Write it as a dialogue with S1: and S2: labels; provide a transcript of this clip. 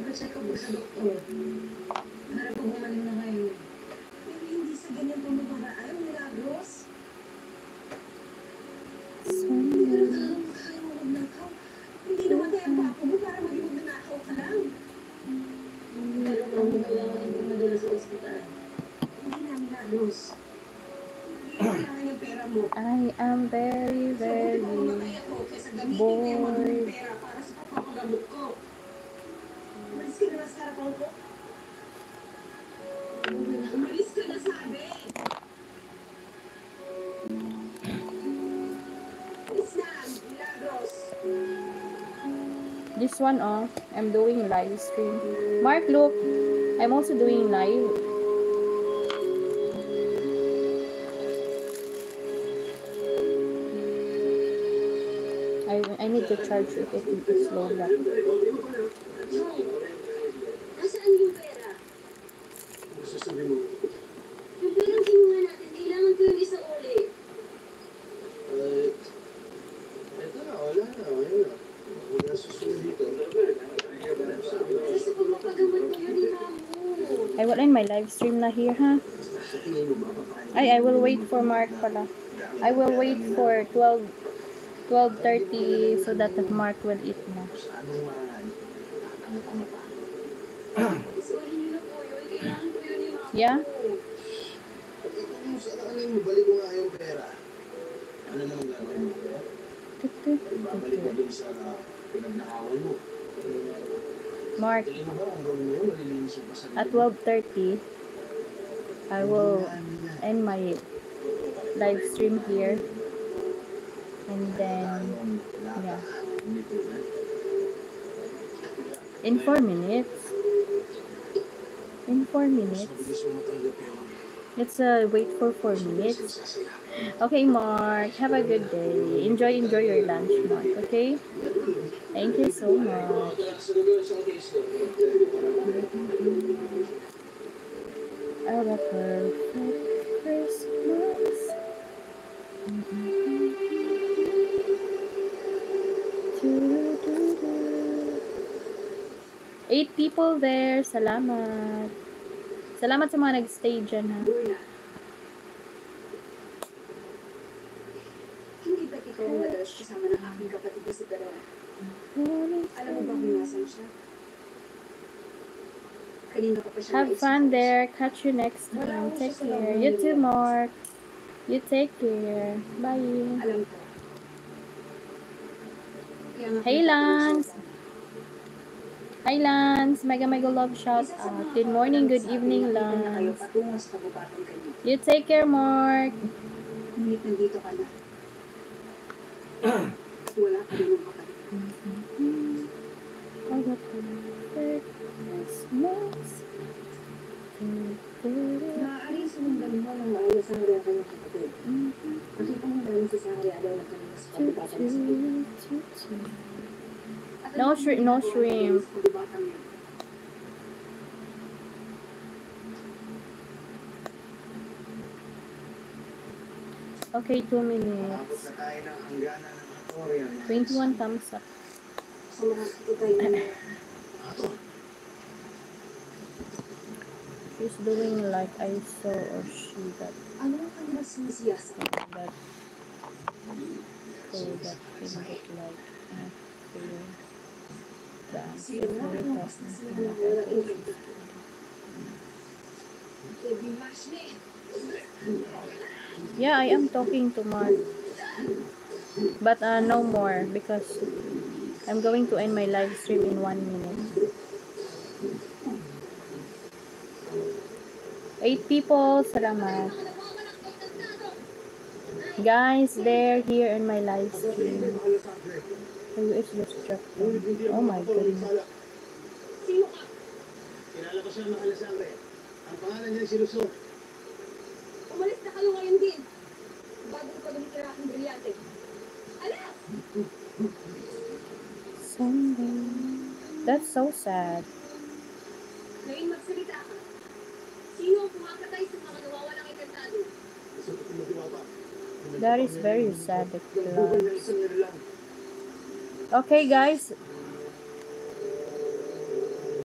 S1: Ipa-check up sa doktor. Para po gumaling na kayo. Pero hindi sa ganyan pamamaraan, Milagros. Hindi ka lang kaya mo magnakaw. Hindi namatay ang papa mo para maging magnakaw ka lang. Pero kung kailangan yung pumadala sa ospital. Hindi na, Milagros. Hindi kailangan yung pera mo.
S2: I am very, very bored.
S1: Pera para sa papagamot ko. Umalis ka na sa harapan ko. Umalis ka na, sabi!
S2: This one, I'm doing live stream. Mark, look, I'm also doing live. I need to charge it if it's slow down.
S1: Nasaan yung pera? Masasabi mo? Yung perang kinuha natin, kailangan ko yung isa ulit. Ito na, wala na. Ayun na. Wala susunod dito. Kasi kung mapagamot mo yun, Mamu.
S2: I will end my live stream na here, ha? I will wait for Mark pala. I will wait for 12:30 so that Mark will eat na. Yeah?
S1: Balik ko nga yung pera. Ano naman gagawin mo? Babalik mo dun sa pinagnakawan mo.
S2: Mark, at 12:30, I will end my live stream here. And then, yeah. In 4 minutes. In 4 minutes. Let's wait for 4 minutes. Okay, Mark. Have a good day. Enjoy your lunch, Mark. Okay? Thank you so much. Have a perfect Christmas. 8 people there. Salamat. Salamat sa mga nag-stay dyan, ha.
S1: Hindi ba't ikaw ang madalas kasama ng aking kapatid na si Perona? Alam mo ba kung nasan siya? Kanina ko pa siya
S2: Have fun there. Catch you next time. Take care. You too, Mark. You take care. Bye.
S1: Alam ko.
S2: Hey, Lance. Hi, Lance. Mega love shout out. Good morning, good evening, Lance. You take care, Mark.
S1: Ngunit nandito ka na. Wala ka rin ng kapatid. Maaari sumundan mo ng maayos ang rin kanyang kapatid. Nakita mo namin si Sari Adaw na kanyang sa kapatid sa
S2: No shrimp. Okay, 2 minutes. 21 thumbs up. She's doing like I saw or she got
S1: ano ang kanyang sinisiyasa?
S2: that so that can look like yeah, I am talking to Mark, but no more because I'm going to end my live stream in 1 minute. 8 people, salamat. Guys, they're here in my live stream. Who is this truck? Oh my goodness.
S1: Sino ka? Kilala ko siya ng Alasangre. Ang pangalan niya si Luzon. Umalis na kayo ngayon din. Bago ko pa dumitira akong brilyante. Alas!
S2: Sunday. That's so sad.
S1: Ngayon magsalita ka. Sino ang pumakatay sa mga nawawalang ikantado?
S2: That is very sad. Okay, guys.